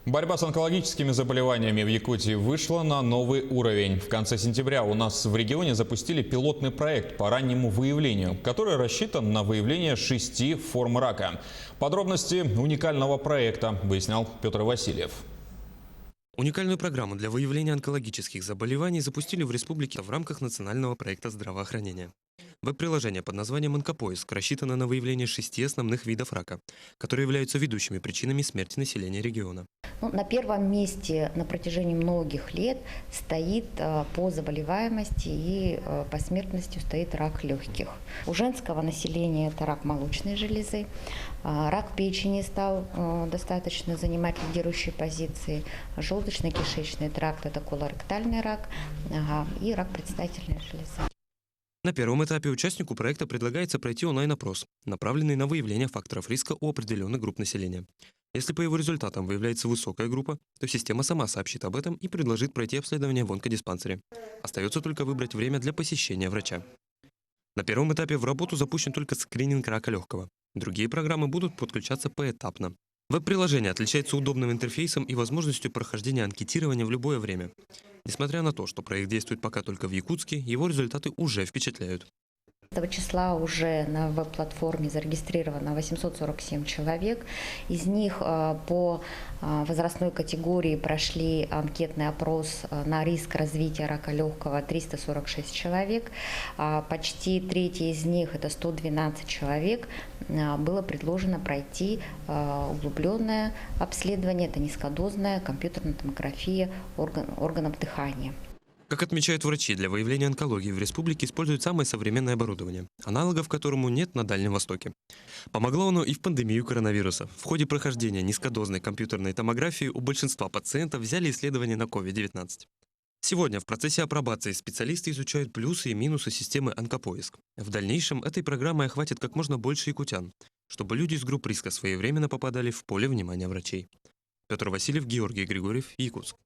Борьба с онкологическими заболеваниями в Якутии вышла на новый уровень. В конце сентября у нас в регионе запустили пилотный проект по раннему выявлению, который рассчитан на выявление 6 форм рака. Подробности уникального проекта выяснял Петр Васильев. Уникальную программу для выявления онкологических заболеваний запустили в республике в рамках национального проекта здравоохранения. Веб-приложение под названием «Онкопоиск» рассчитано на выявление 6 основных видов рака, которые являются ведущими причинами смерти населения региона. На первом месте на протяжении многих лет стоит по заболеваемости и по смертности стоит рак легких. У женского населения это рак молочной железы, рак печени стал достаточно занимать лидирующие позиции, желудочно-кишечный тракт – это колоректальный рак и рак предстательной железы. На первом этапе участнику проекта предлагается пройти онлайн-опрос, направленный на выявление факторов риска у определенных групп населения. Если по его результатам выявляется высокая группа, то система сама сообщит об этом и предложит пройти обследование в онкодиспансере. Остается только выбрать время для посещения врача. На первом этапе в работу запущен только скрининг рака легкого. Другие программы будут подключаться поэтапно. Веб-приложение отличается удобным интерфейсом и возможностью прохождения анкетирования в любое время. Несмотря на то, что проект действует пока только в Якутске, его результаты уже впечатляют. Этого числа уже на веб-платформе зарегистрировано 847 человек. Из них по возрастной категории прошли анкетный опрос на риск развития рака легкого 346 человек. Почти треть из них, это 112 человек, было предложено пройти углубленное обследование, это низкодозная компьютерная томография органов дыхания. Как отмечают врачи, для выявления онкологии в республике используют самое современное оборудование, аналогов которому нет на Дальнем Востоке. Помогло оно и в пандемию коронавируса. В ходе прохождения низкодозной компьютерной томографии у большинства пациентов взяли исследования на COVID-19. Сегодня в процессе апробации специалисты изучают плюсы и минусы системы «Онкопоиск». В дальнейшем этой программой охватит как можно больше якутян, чтобы люди из групп риска своевременно попадали в поле внимания врачей. Петр Васильев, Георгий Григорьев, Якутск.